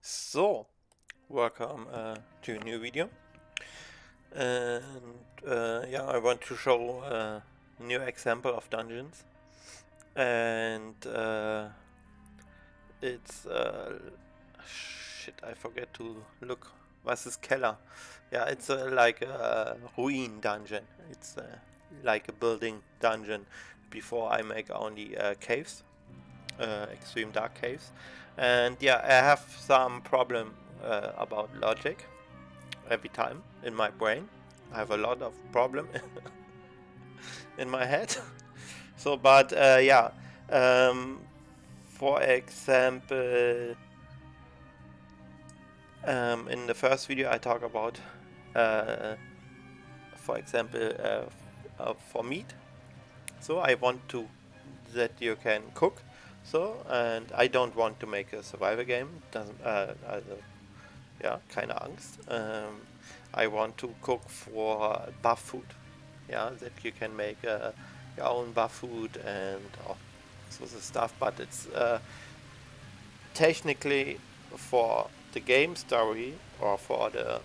So, welcome to a new video, and yeah, I want to show a new example of dungeons, and it's shit. I forget to look. Was is cellar? Yeah, it's like a ruin dungeon. It's like a building dungeon. Before I make only caves, extreme dark caves, and yeah, I have some problem about logic every time in my brain. I have a lot of problem in my head. So, but yeah, um, for example, in the first video I talk about, for example, for meat. So I want to that you can cook. So, and I don't want to make a survival game. Doesn't also, yeah, keine Angst. I want to cook for buff food. Yeah, that you can make your own buff food and all sorts of stuff. But it's technically for the game story or for the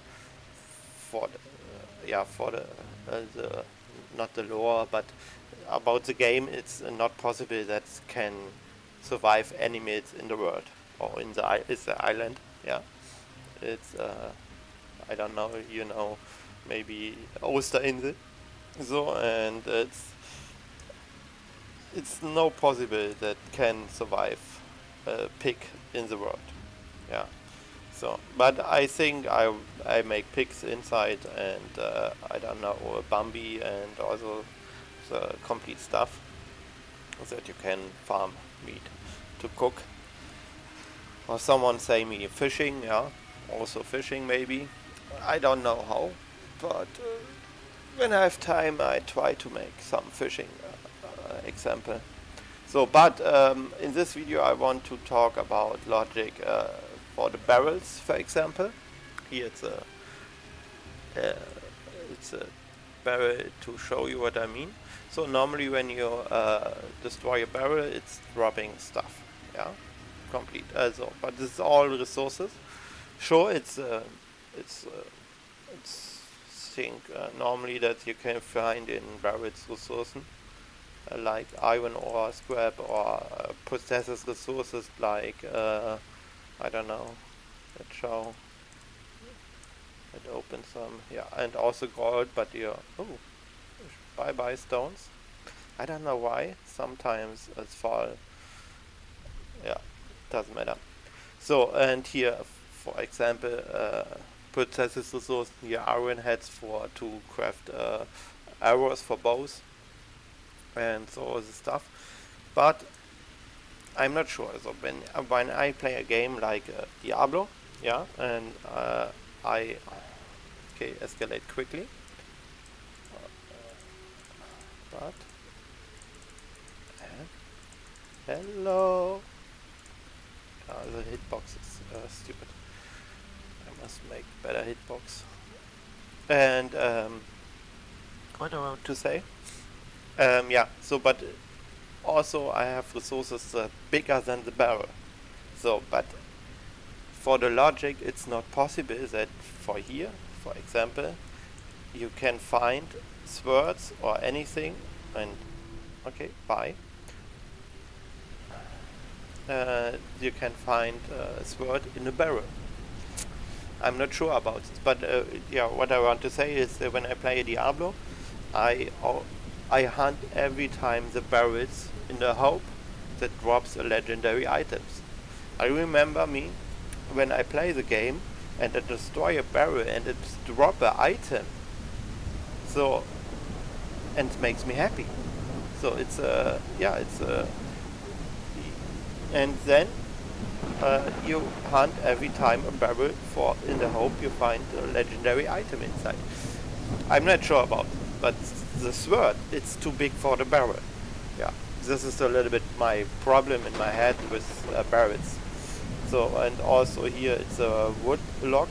yeah, for the not the lore, but about the game, it's not possible that can survive enemies in the world or in the island. Yeah, it's I don't know, you know, maybe Osterinsel. So, and it's no possible that can survive a pig in the world. Yeah. So, but I think I make pigs inside, and I don't know, Bambi, and also the complete stuff that you can farm meat to cook. Or someone say me fishing, yeah, also fishing maybe. I don't know how, but when I have time, I try to make some fishing example. So, but in this video, I want to talk about logic for the barrels, for example. Here it's a barrel to show you what I mean. So normally when you destroy a barrel, it's dropping stuff. Yeah, complete. Also, but this is all resources. Sure, it's think normally that you can find in barrels resources like iron ore, scrap, or processes resources like I don't know. Let's show. It opens some, yeah, and also gold, but you oh, bye bye stones. I don't know why. Sometimes it's fall. Yeah, doesn't matter. So, and here, for example, processes resources here iron heads for to craft arrows for bows and so all this stuff. But I'm not sure. So when I play a game like Diablo, yeah, and I escalate quickly, but hello. The hitbox is stupid. I must make better hitbox. And what do I want to say? Yeah. So, but also I have resources bigger than the barrel. So, but for the logic, it's not possible that for here, for example, you can find swords or anything, and okay, bye. You can find a sword in a barrel. I'm not sure about this, but yeah, what I want to say is that when I play Diablo, I hunt every time the barrels in the hope that drops a legendary items. I remember me when I play the game and I destroy a barrel and it drop an item. So, and it makes me happy. So it's yeah, it's and then you hunt every time a barrel for in the hope you find a legendary item inside. I'm not sure about it, but the sword, it's too big for the barrel. Yeah, this is a little bit my problem in my head with barrels. So, and also here it's a wood log.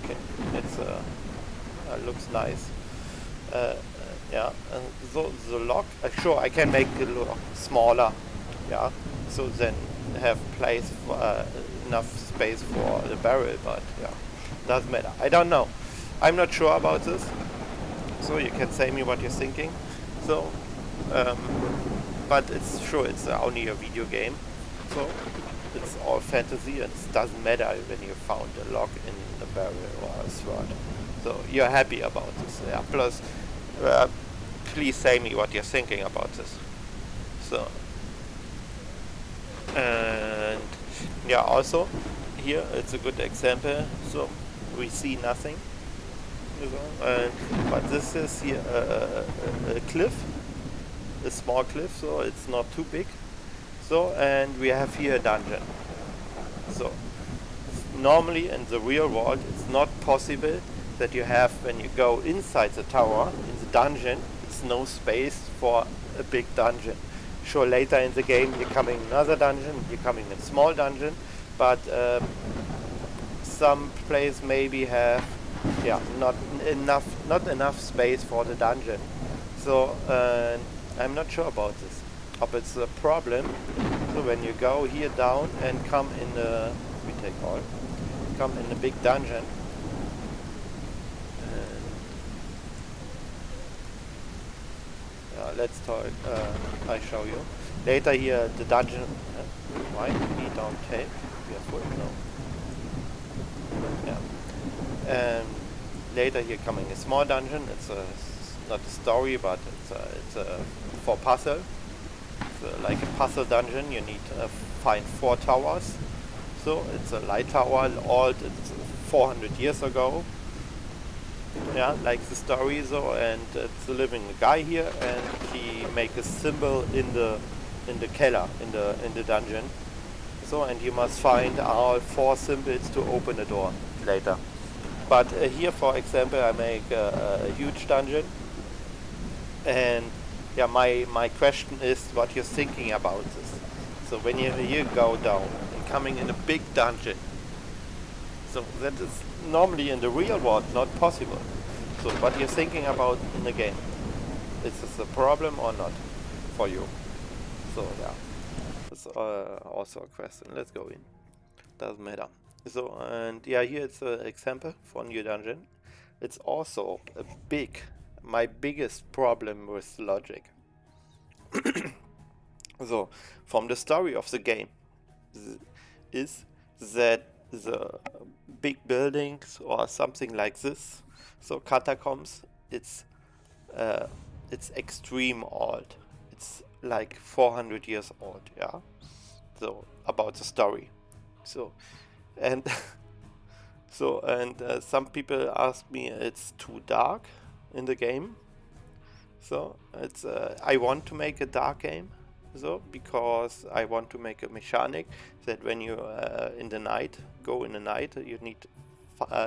Okay, it's looks nice. Yeah, so the log, sure I can make the log smaller. Yeah, so then have place for, enough space for the barrel, but yeah, doesn't matter. I don't know. I'm not sure about this, so you can say me what you're thinking. So, um, but it's sure it's only a video game, so it's all fantasy, and it doesn't matter when you found a lock in a barrel or a sword. So you're happy about this, yeah. Plus, please say me what you're thinking about this. So, and yeah, also here it's a good example. So we see nothing, you know, but this is here a cliff, a small cliff, so it's not too big. So, and we have here a dungeon. So normally in the real world it's not possible that you have, when you go inside the tower in the dungeon, it's no space for a big dungeon. Sure, later in the game you're coming another dungeon, you're coming a small dungeon, but some place maybe have not enough space for the dungeon. So I'm not sure about this. But it's a problem. So when you go here down and come in the come in the big dungeon, and let's talk. I show you later here the dungeon. Why we don't take? We are full. No. Yeah. And later here coming a small dungeon. It's not a story, but it's a for puzzle. It's like a puzzle dungeon. You need to find 4 towers. So it's a light tower, old. It's 400 years ago. Yeah, like the story. So, and it's a living guy here, and he make a symbol in the cellar in the dungeon. So, and you must find all 4 symbols to open the door later. But here, for example, I make a huge dungeon, and yeah, my question is what you're thinking about this. So when you go down and coming in a big dungeon, so that is normally in the real world not possible. So what you're thinking about in the game, is this a problem or not for you? So yeah, that's also a question. Let's go in. Doesn't matter. So, and yeah, here it's an example for a new dungeon. It's also my biggest problem with logic. So, from the story of the game, is that the big buildings or something like this, so catacombs, it's extreme old. It's like 400 years old, yeah. So about the story. So, and some people ask me it's too dark in the game. So it's I want to make a dark game, so because I want to make a mechanic that when you go in the night, you need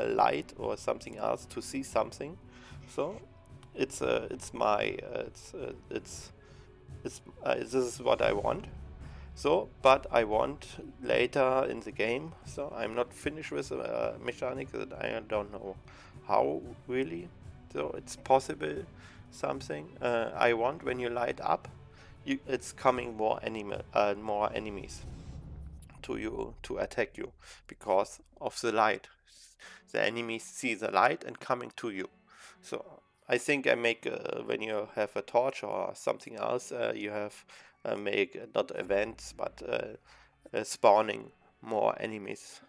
light or something else to see something. So it's this is what I want. So, but I want later in the game, so I'm not finished with a mechanic that I don't know how really. So it's possible something I want when you light up, it's coming more enemies to you to attack you because of the light. The enemies see the light and coming to you. So I think I make when you have a torch or something else, you have make not events but spawning more enemies.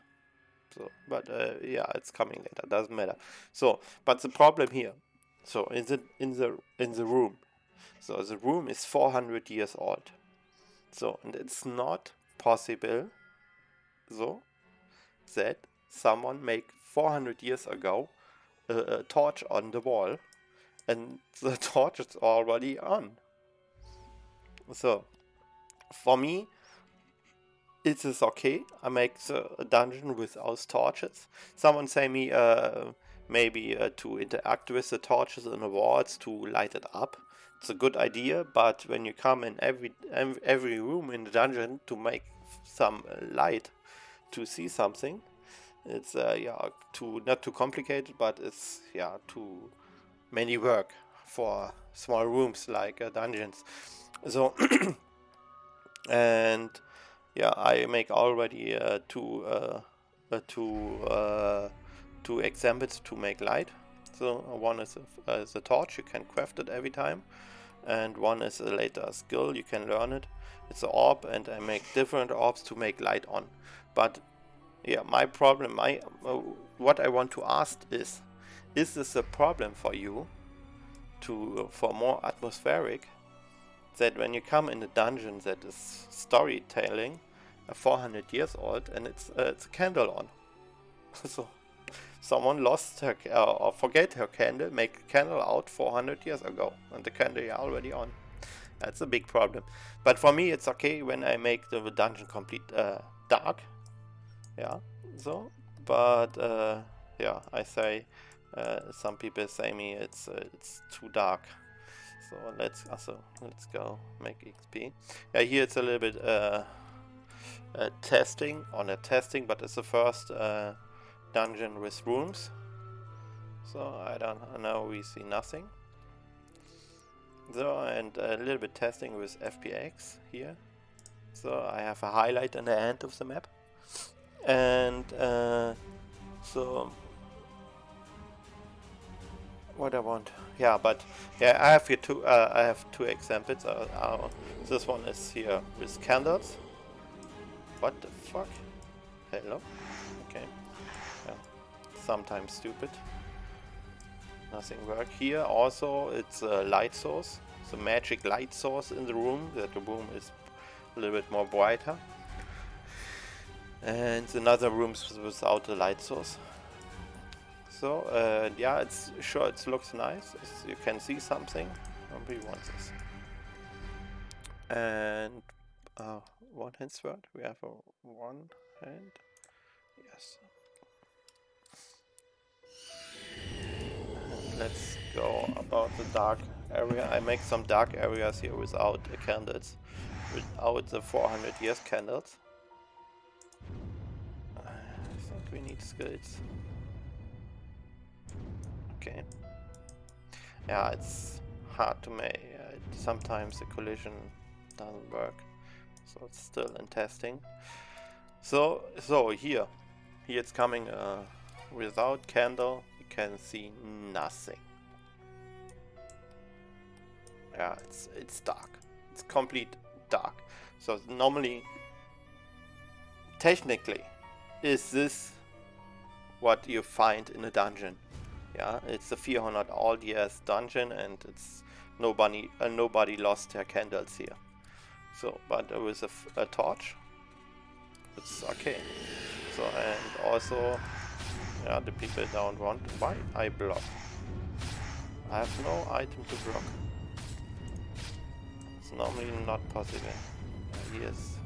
So, but yeah, it's coming later. Doesn't matter. So, but the problem here. So in the room. So the room is 400 years old. So and it's not possible. So that someone make 400 years ago a torch on the wall, and the torch is already on. So for me, it is okay. I make the dungeon without torches. Someone say me maybe to interact with the torches in the walls to light it up. It's a good idea, but when you come in every room in the dungeon to make some light to see something, it's not too complicated, but it's too many work for small rooms like dungeons. So and yeah, I make already two examples to make light. So one is a torch, you can craft it every time, and one is a later skill, you can learn it. It's an orb, and I make different orbs to make light on. But yeah, my problem, what I want to ask is this a problem for you for more atmospheric, that when you come in a dungeon that is storytelling, 400 years old, and it's a candle on. So someone lost her or forget her candle, make a candle out 400 years ago, and the candle is already on. That's a big problem. But for me, it's okay when I make the dungeon complete dark. Yeah. So, but yeah, I say some people say me it's too dark. So let's go make XP. Yeah, here it's a little bit testing, or not testing, but it's the first dungeon with rooms. So I don't know, we see nothing. So, and a little bit testing with FPX here. So I have a highlight on the end of the map. And so what I want, yeah, but yeah, I have here I have two examples. This one is here with candles. What the fuck? Hello? Okay. Yeah. Sometimes stupid. Nothing work. Here also it's a light source. It's a magic light source in the room, that the room is a little bit more brighter. And another rooms without a light source. So yeah, it's sure it looks nice. You can see something. Nobody wants this. And one hand sword. We have a one hand. Yes. And let's go about the dark area. I make some dark areas here without the candles, without the 400 years candles. I think we need skills. Okay. Yeah, it's hard to make. Sometimes the collision doesn't work, so it's still in testing. So here it's coming without candle. You can see nothing. Yeah, it's dark. It's complete dark. So normally, technically, is this what you find in a dungeon? Yeah, it's a 400 old years dungeon, and it's nobody lost their candles here. So, but with a torch, it's okay. So, and also, yeah, the people don't want. Why I block? I have no item to block. It's normally not possible. Yes,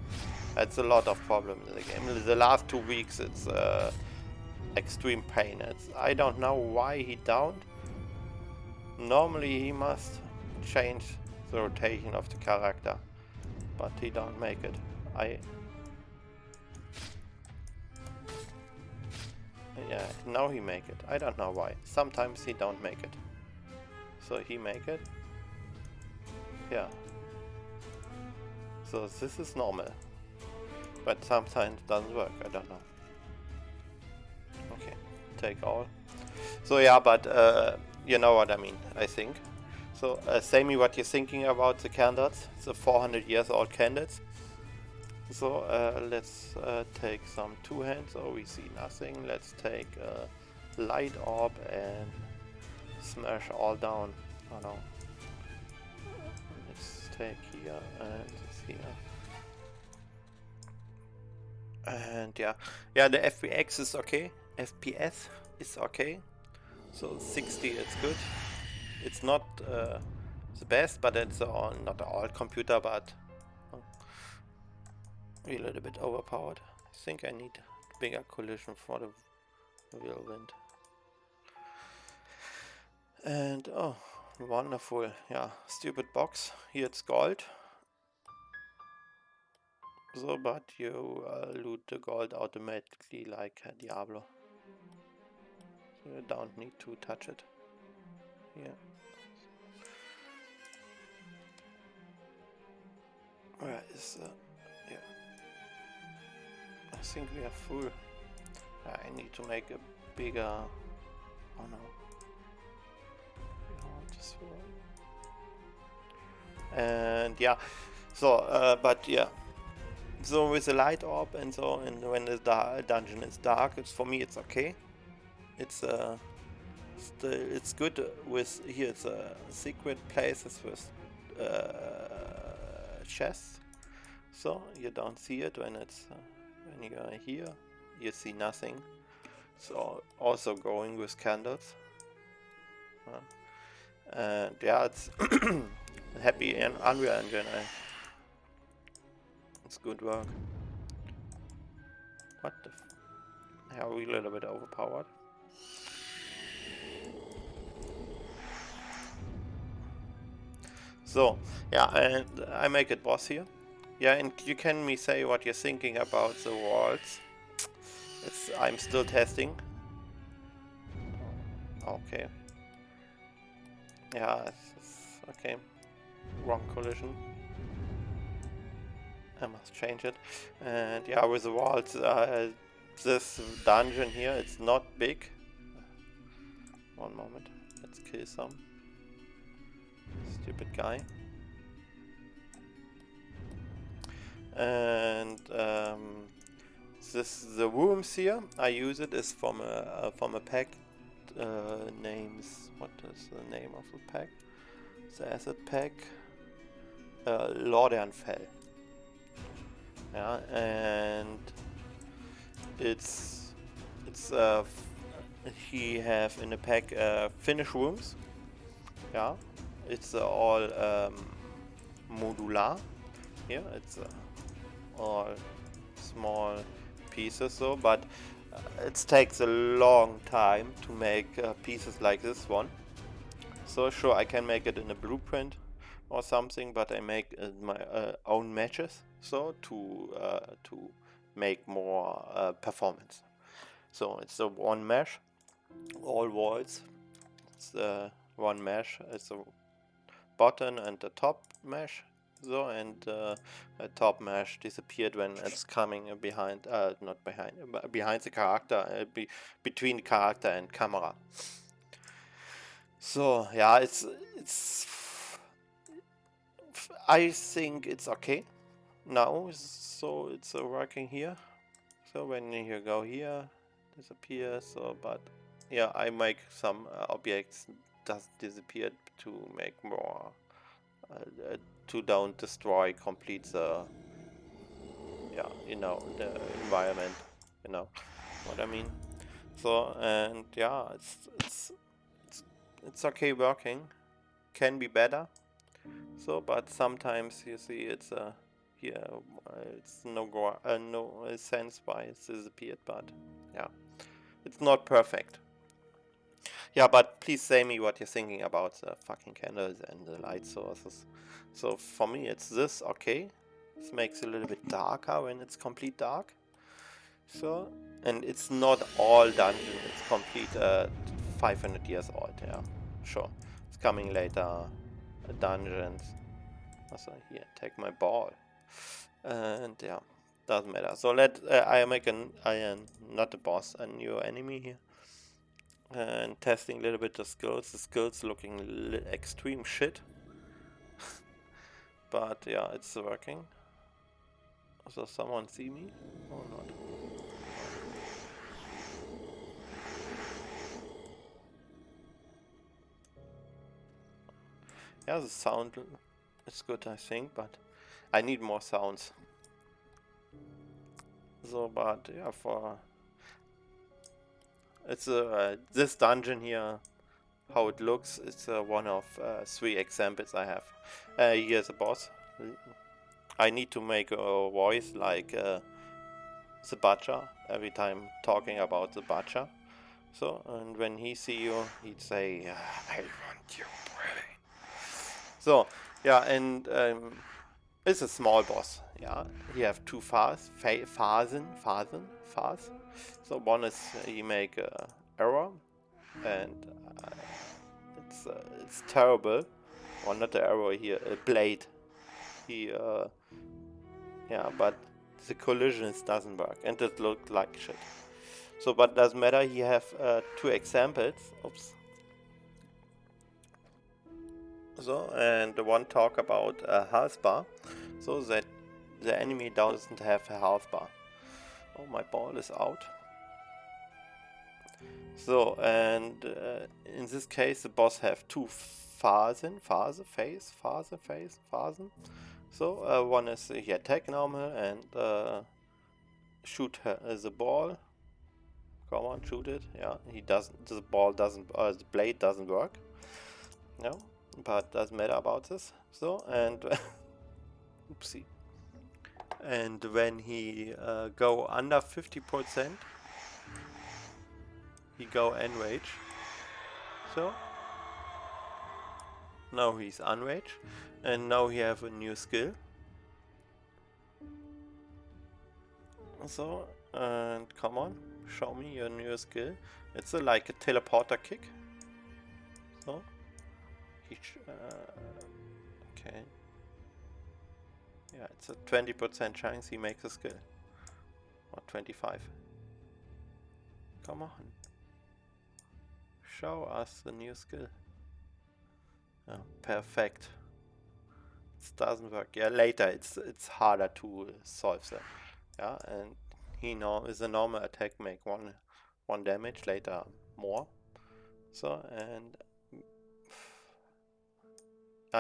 that's a lot of problems in the game. In the last 2 weeks, it's extreme pain. I don't know why he downed. Normally he must change the rotation of the character, but he don't make it. Yeah, now he make it. I don't know why. Sometimes he don't make it. So he make it. Yeah. So this is normal. But sometimes it doesn't work. I don't know. Okay, take all. So yeah, but you know what I mean, I think. So say me what you're thinking about the candles, the 400 years old candles. So let's take some two hands. Oh, we see nothing. Let's take a light orb and smash all down. Oh no. Let's take here and this here. And yeah, the FPX is okay. FPS is okay. So 60 is good. It's not the best, but it's not an old computer, but a little bit overpowered. I think I need bigger collision for the whirlwind. And oh, wonderful. Yeah, stupid box. Here it's gold. So, but you loot the gold automatically like Diablo. So you don't need to touch it. Yeah. Where is yeah. think we are full. I need to make a bigger... Oh no. Just and yeah, so but yeah, so with the light orb and so, and when the dungeon is dark, it's, for me it's okay. It's still, it's good with, here it's secret places with chests, so you don't see it when it's when you are here, you see nothing. So also going with candles. And yeah, it's happy and Unreal Engine. It's good work. What the are we a little bit overpowered? So yeah, and I make it boss here. Yeah, and you can me say what you're thinking about the walls. I'm still testing. Okay. Yeah, it's okay. Wrong collision. I must change it. And yeah, with the walls, this dungeon here, it's not big. One moment. Let's kill some stupid guy. And the rooms here, I use it is from a pack. Names. What is the name of the pack? The asset pack. Lordernfell. Yeah, and it's he have in the pack Finnish rooms. Yeah, it's all modular. Here it's all small pieces, so but it takes a long time to make pieces like this one. So sure, I can make it in a blueprint or something, but I make my own matches, so to make more performance. So it's a one mesh, all walls. It's one mesh. It's a bottom and the top mesh. So, and the top mesh disappeared when it's coming behind, not behind, but behind the character, between the character and camera. So yeah, it's I think it's okay now. So it's working here. So when you go here, disappear. So but yeah, I make some objects just disappear to make more. To don't destroy complete the, yeah, you know, the environment, you know what I mean. So and yeah, it's okay working, can be better. So but sometimes you see it's here it's no sense why it's disappeared, but yeah, it's not perfect. Yeah, but please say me what you're thinking about the fucking candles and the light sources. So for me it's this, okay. This makes it a little bit darker when it's complete dark. So, and it's not all dungeon, it's complete 500 years old, yeah, sure. It's coming later, dungeons. Also here, take my ball. And yeah, doesn't matter. So I make not a boss, a new enemy here. And testing a little bit the skills. The skills looking extreme shit. But yeah, it's working. So someone see me or not? Yeah, the sound is good, I think, but I need more sounds. So, but yeah, for it's this dungeon here, how it looks, it's one of 3 examples I have. Here's a boss. I need to make a voice like the butcher every time talking about the butcher. So, and when he see you, he'd say, "I want your brain." So, yeah, and it's a small boss. Yeah, he have 2 phasen. So one is he make a error, and it's terrible. Or not the arrow here, a blade. He yeah, but the collisions doesn't work, and it looked like shit. So, but doesn't matter. He have 2 examples. Oops. So, and one talk about a health bar, so that the enemy doesn't have a health bar. Oh, my ball is out. So, and in this case, the boss have 2 phasen. So, one is he attack normal and shoot the ball. Come on, shoot it. Yeah, he doesn't. The ball doesn't. The blade doesn't work. No, but doesn't matter about this. So, and oopsie. And when he go under 50%, he go enrage. So now he's unrage, and now he have a new skill. So, and come on, show me your new skill. It's like a teleporter kick. So he okay. Yeah, it's a 20% chance he makes a skill. Or 25. Come on. Show us the new skill. Oh, perfect. It doesn't work. Yeah, later it's harder to solve them. Yeah, and he know is a normal attack make one damage, later more. So and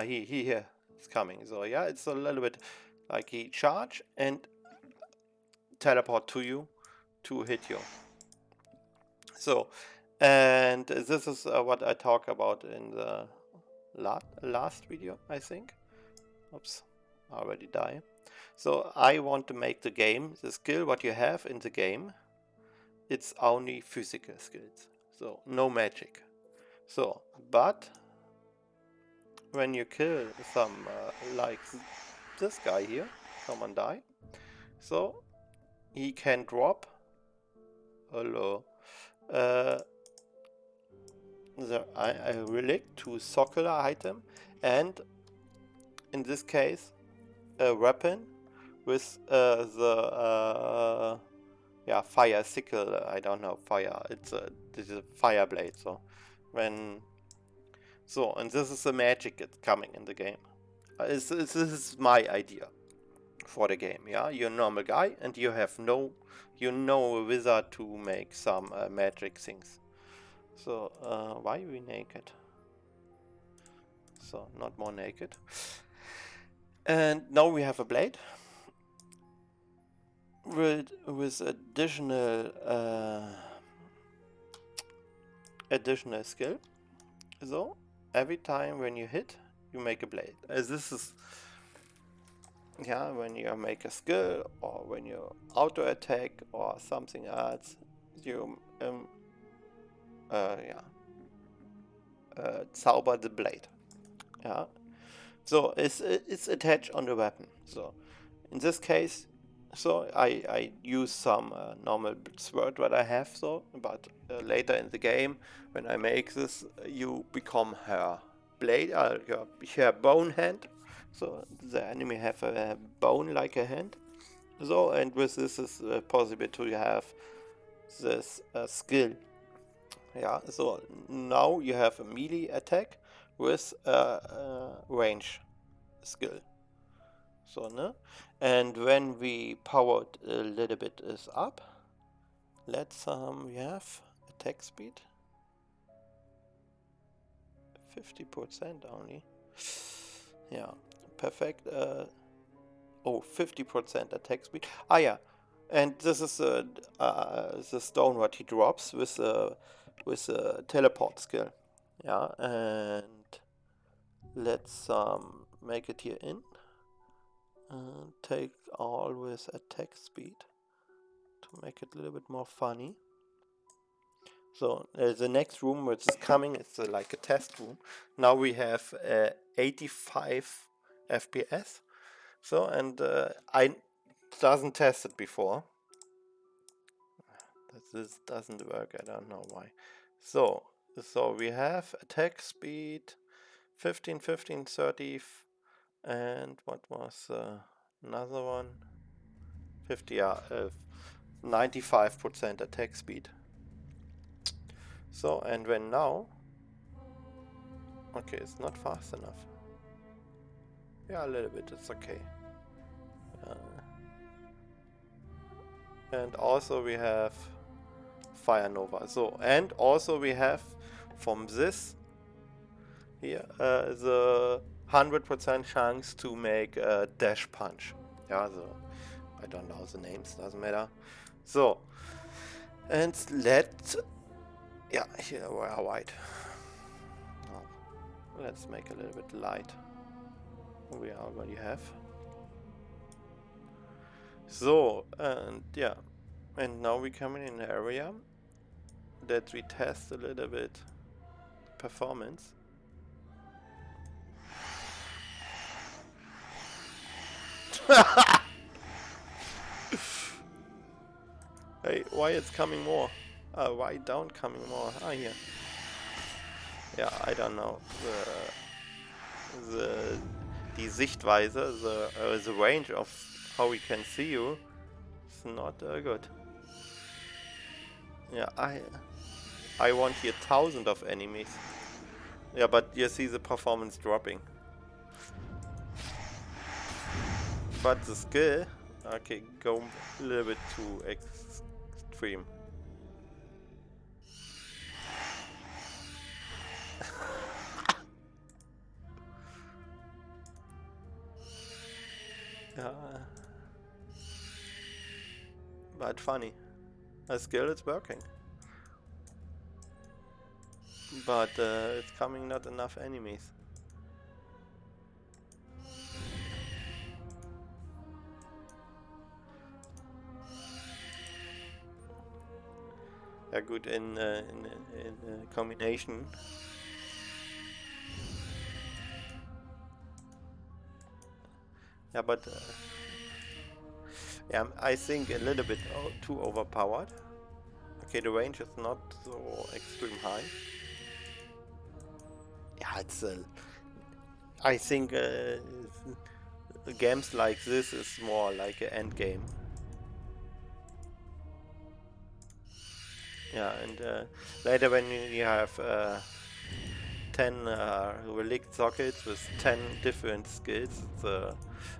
he here is coming. So yeah, it's a little bit like he charge and teleport to you to hit you. So, and this is what I talk about in the last video, I think. Oops, I already die. So I want to make the game, the skill what you have in the game, it's only physical skills. So no magic. So, but when you kill some like this guy here, come on die. So he can drop hello a relic to circular item, and in this case a weapon with the yeah, fire sickle. I don't know, fire. This is a fire blade. So when and this is the magic that's coming in the game. This is my idea for the game. Yeah, you're a normal guy and you have a wizard to make some magic things. So why are we naked? So not more naked. And now we have a blade with additional skill. So every time when you hit, you make a blade. As this is, yeah, when you make a skill or when you auto attack or something else, you zauber the blade. Yeah. So it's attached on the weapon. So in this case, so I use some normal sword that I have. So, but later in the game, when I make this, you become her blade, her bone hand. So the enemy have a bone like a hand. So, and with this is possible to have this skill. Yeah. So now you have a melee attack with range skill. So, no? And when we powered a little bit is up, let's we have attack speed 50% only. Yeah, perfect. 50% attack speed. Ah, yeah, and this is the stone what he drops with a teleport skill. Yeah, and let's make it here in. Take always attack speed to make it a little bit more funny. So the next room which is coming, it's like a test room. Now we have 85 FPS. So, and I doesn't test it before. This doesn't work, I don't know why. So we have attack speed 15, 15, 30, and what was another one? 50, 95% attack speed. So, and when now... Okay, it's not fast enough. Yeah, a little bit, it's okay. And also we have Fire Nova. So, and also we have from this here the 100% chance to make a dash punch. Yeah, so I don't know the names, doesn't matter. So, and yeah, here we are white. Oh, let's make a little bit light. We already have. So, and yeah, and now we come in an area that we test a little bit performance. Hey, why it's coming more? Why down coming more? Ah, here. Yeah, I don't know. Die Sichtweise, the range of how we can see you is not good. Yeah, I want here 1,000 of enemies. Yeah, but you see the performance dropping. But the skill, okay, go a little bit too extreme. Yeah, but funny. The skill is working. But it's coming not enough enemies. Yeah, good in combination. Yeah, but yeah, I think a little bit too overpowered. Okay, the range is not so extreme high. Yeah, it's I think games like this is more like an end game. Yeah, and later when you have 10 relic sockets with 10 different skills,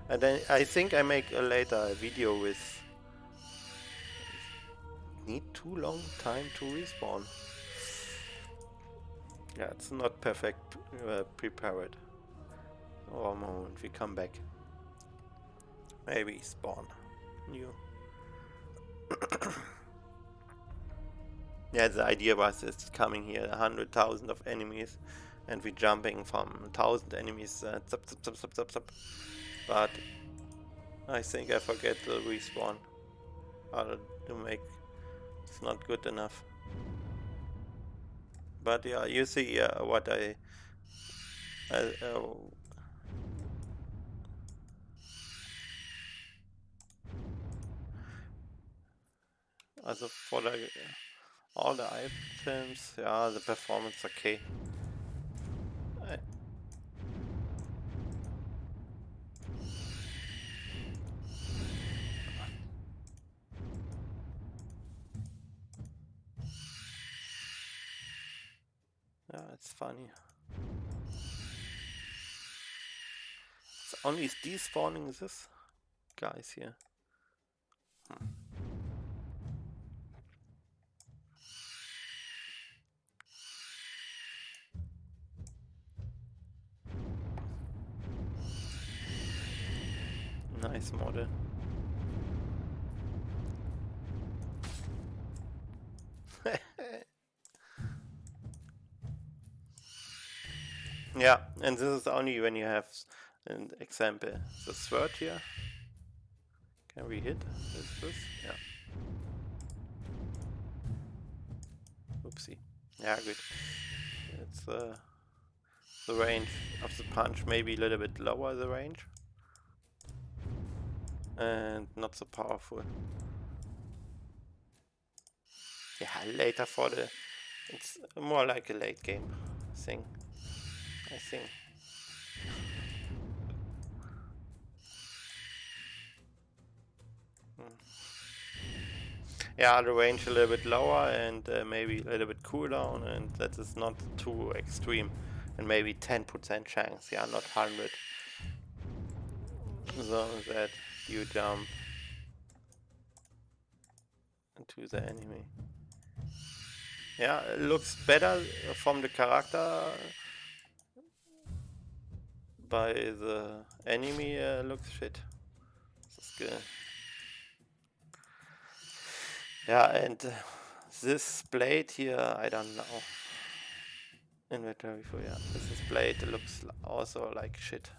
and then I think I make later a video with need too long time to respawn. Yeah, it's not perfect prepared. Oh, a moment, we come back. Maybe spawn new. Yeah, the idea was it's coming here 100,000 of enemies, and we jumping from 1,000 enemies, zap. But I think I forget the respawn. To make it's not good enough. But yeah, you see what also for all the items, yeah, the performance okay. Yeah, it's funny. It's only despawning this guys here. Nice model. Yeah, and this is only when you have an example. The sword here. Can we hit with this? Yeah. Oopsie. Yeah, good. It's the range of the punch maybe a little bit lower the range. And not so powerful. Yeah, later for the... It's more like a late game thing, I think. Yeah, the range a little bit lower and maybe a little bit cooldown, and that is not too extreme. And maybe 10% chance, yeah, not 100. So that you jump into the enemy. Yeah, it looks better from the character by the enemy, looks shit. That's good. Yeah, and this blade here, I don't know. Inventory for, yeah, this blade looks also like shit.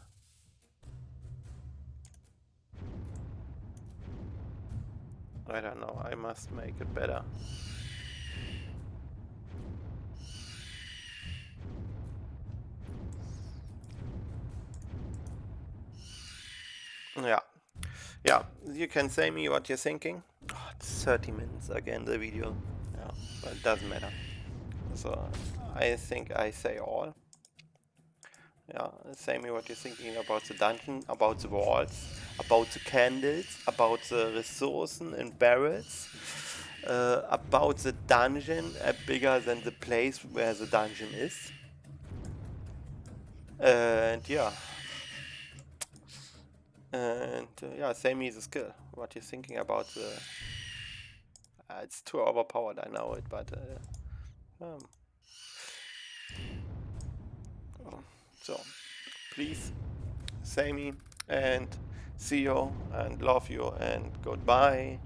I don't know, I must make it better. Yeah. Yeah, you can say me what you're thinking. Oh, it's 30 minutes again, the video. Yeah, but it doesn't matter. So I think I say all. Yeah, say me what you're thinking about the dungeon, about the walls, about the candles, about the resources and barrels, about the dungeon bigger than the place where the dungeon is. And yeah. And yeah, say me the skill. What you're thinking about the... it's too overpowered, I know it, but... so, please, say me, and see you, and love you, and goodbye.